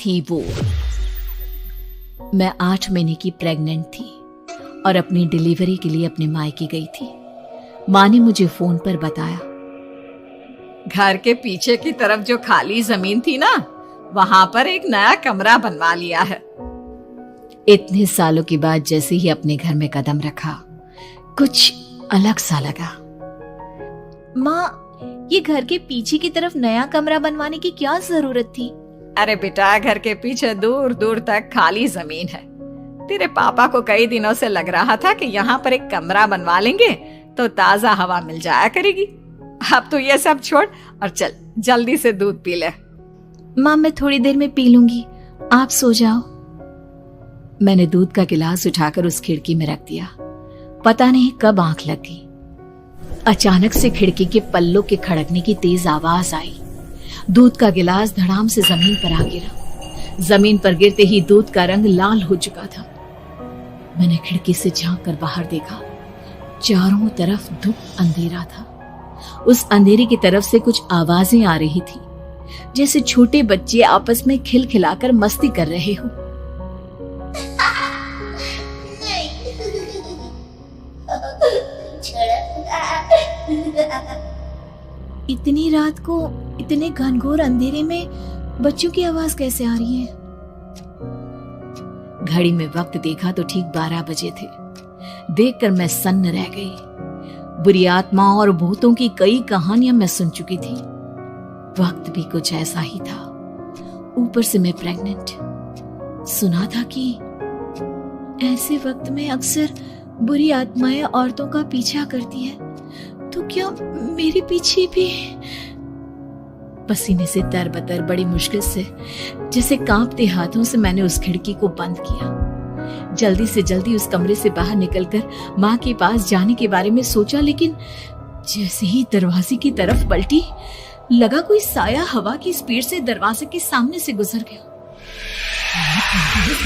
थी वो। मैं 8 महीने की प्रेग्नेंट थी और अपनी डिलीवरी के लिए अपने मायके गई थी। माँ ने मुझे फोन पर बताया, घर के पीछे की तरफ जो खाली जमीन थी ना, वहां पर एक नया कमरा बनवा लिया है। इतने सालों के बाद जैसे ही अपने घर में कदम रखा, कुछ अलग सा लगा। माँ, ये घर के पीछे की तरफ नया कमरा बनवाने की क्या जरूरत थी? अरे बेटा, घर के पीछे दूर दूर तक खाली जमीन है। तेरे पापा को कई दिनों से लग रहा था कि यहाँ पर एक कमरा बनवा लेंगे तो ताजा हवा मिल जाया करेगी। अब तो ये सब छोड़ और चल जल्दी से दूध पी ले। माँ, मैं थोड़ी देर में पी लूंगी, आप सो जाओ। मैंने दूध का गिलास उठाकर उस खिड़की में रख दिया। पता नहीं कब आंख लग गई। अचानक से खिड़की के पल्लों के खड़कने की तेज आवाज आई। दूध का गिलास धड़ाम से जमीन पर आ गिरा। जमीन पर गिरते ही दूध का रंग लाल हो चुका था। मैंने खिड़की से झांक कर बाहर देखा। चारों तरफ धूप अंधेरा था। उस अंधेरे की तरफ से कुछ आवाजें आ रही थी, जैसे छोटे बच्चे आपस में खिलखिलाकर मस्ती कर रहे हो। इतनी रात को इतने घनघोर अंधेरे में बच्चों की आवाज कैसे आ रही है? घड़ी में वक्त देखा तो ठीक 12 बजे थे। देखकर मैं सन्न रह गई। बुरी आत्मा और भूतों की कई कहानियां मैं सुन चुकी थी। वक्त भी कुछ ऐसा ही था। ऊपर से मैं प्रेग्नेंट। सुना था कि ऐसे वक्त में अक्सर बुरी आत्माएं औरतों का पीछा करती है, तो क्या मेरे पीछे भी? पसीने से तरबतर बड़ी मुश्किल से, जैसे कांपते हाथों से मैंने उस खिड़की को बंद किया। जल्दी से जल्दी उस कमरे से बाहर निकलकर माँ के पास जाने के बारे में सोचा, लेकिन जैसे ही दरवाजे की तरफ पलटी, लगा कोई साया हवा की स्पीड से दरवाजे के सामने से गुजर गया।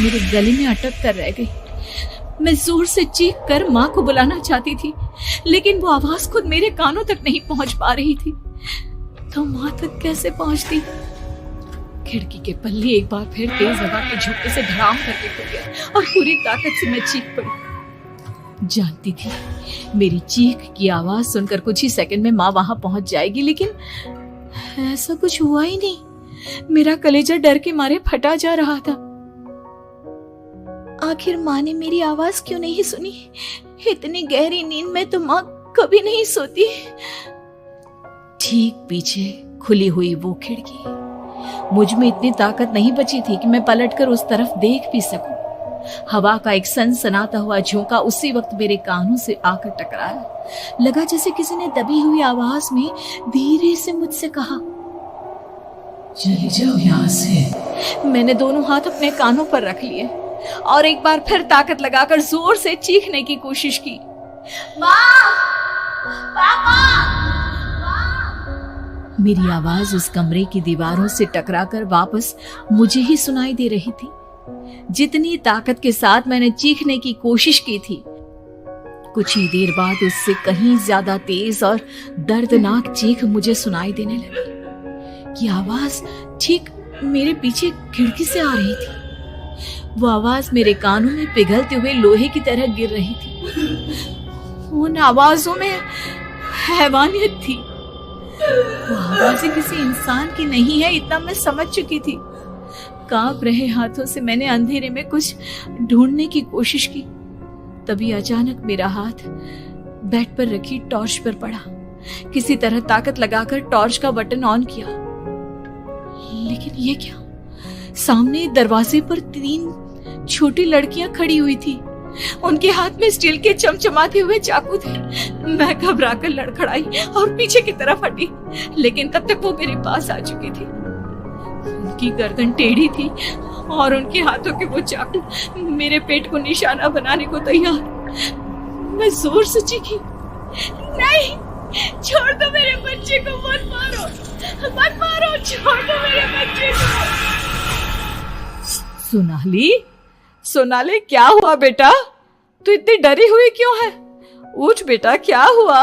मेरे गले में अटक कर रह गई। मैं जोर से चीख कर माँ को बुलाना चाहती थी, लेकिन वो आवाज खुद मेरे कानों तक नहीं पहुंच पा रही थी। तो माँ तक कैसे पहुंचती? खिड़की के पल्ले एक बार फिर तेज हवा के झोंके से धड़ाम करके खुल गया और पूरी ताकत से मैं चीख पड़ी। जानती थी मेरी चीख की आवाज सुनकर कुछ ही सेकंड में माँ वहां पहुंच जाएगी, लेकिन ऐसा कुछ हुआ ही नहीं। मेरा कलेजा डर के मारे फटा जा रहा था। आखिर माँ ने मेरी आवाज क्यों नहीं सुनी? इतनी गहरी नींद में तो माँ कभी नहीं सोती। ठीक पीछे खुली हुई वो खिड़की। मुझ में इतनी ताकत नहीं बची थी कि मैं पलटकर उस तरफ देख भी सकूं। हवा का एक सनसनाता हुआ झोंका उसी वक्त मेरे कानों से आकर टकराया। लगा जैसे किसी ने दबी हुई आवाज में धीरे से मुझसे कहा, चली जाओ यहाँ से। मैंने दोनों हाथ अपने कानों पर रख लिए और एक बार फिर ताकत लगाकर जोर से चीखने की कोशिश की। माँ! पापा! मेरी आवाज उस कमरे की दीवारों से टकराकर वापस मुझे ही सुनाई दे रही थी। जितनी ताकत के साथ मैंने चीखने की कोशिश की थी, कुछ ही देर बाद उससे कहीं ज्यादा तेज और दर्दनाक चीख मुझे सुनाई देने लगी। ये आवाज ठीक मेरे पीछे खिड़की से आ रही थी। वो आवाज मेरे कानों में पिघलते हुए लोहे की तरह गिर रही थी। उन आवाजों में हैवानियत थी। वो आवाजें किसी इंसान की नहीं है, इतना मैं समझ चुकी थी। कांप रहे हाथों से मैंने अंधेरे में कुछ ढूंढने की कोशिश की। तभी अचानक मेरा हाथ बेड पर रखी टॉर्च पर पड़ा। किसी तरह ताकत लगाकर टॉर्च का बटन ऑन किया, लेकिन ये क्या? सामने दरवाजे पर 3 छोटी लड़कियां खड़ी हुई थी। उनके हाथ में स्टील के चमचमाते हुए चाकू थे। मैं घबराकर लड़खड़ाई और पीछे की तरफ हटी, लेकिन तब तक वो मेरे पास आ चुकी थी। उनकी गर्दन टेढ़ी थी और उनके हाथों के वो चाकू मेरे पेट को निशाना बनाने को तैयार। मैं जोर से चीखी, नहीं, छोड़ दो मेरे बच्चे को, मत मारो, मत मारो, छोड़ दो मेरे बच्चे को। सोनाली, क्या हुआ बेटा? तू इतनी डरी हुई क्यों है? उठ बेटा, क्या हुआ?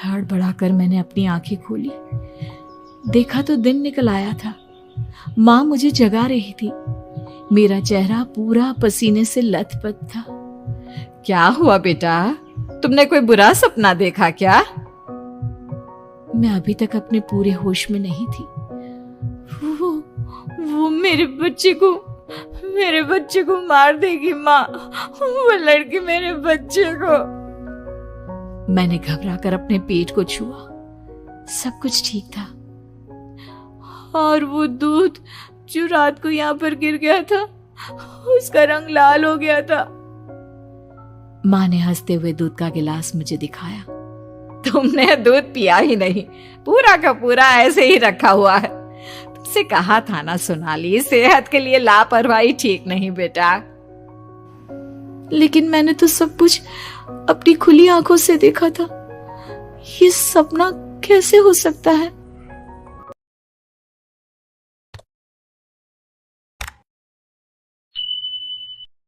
हड़बड़ाकर मैंने अपनी आंखें खोली। देखा तो दिन निकल आया था। माँ मुझे जगा रही थी। मेरा चेहरा पूरा पसीने से लथपथ था। क्या हुआ बेटा, तुमने कोई बुरा सपना देखा क्या? मैं अभी तक अपने पूरे होश में नहीं थी। वो मेरे बच्चे को मार देगी माँ। वो लड़की मेरे बच्चे को। मैंने घबराकर अपने पेट को छुआ। सब कुछ ठीक था। और वो दूध जो रात को यहाँ पर गिर गया था, उसका रंग लाल हो गया था। माँ ने हंसते हुए दूध का गिलास मुझे दिखाया। तुमने दूध पिया ही नहीं, पूरा का पूरा ऐसे ही रखा हुआ है। तुमसे कहा था ना सोनाली, सेहत के लिए लापरवाही ठीक नहीं बेटा। लेकिन मैंने तो सब कुछ अपनी खुली आंखों से देखा था। ये सपना कैसे हो सकता है?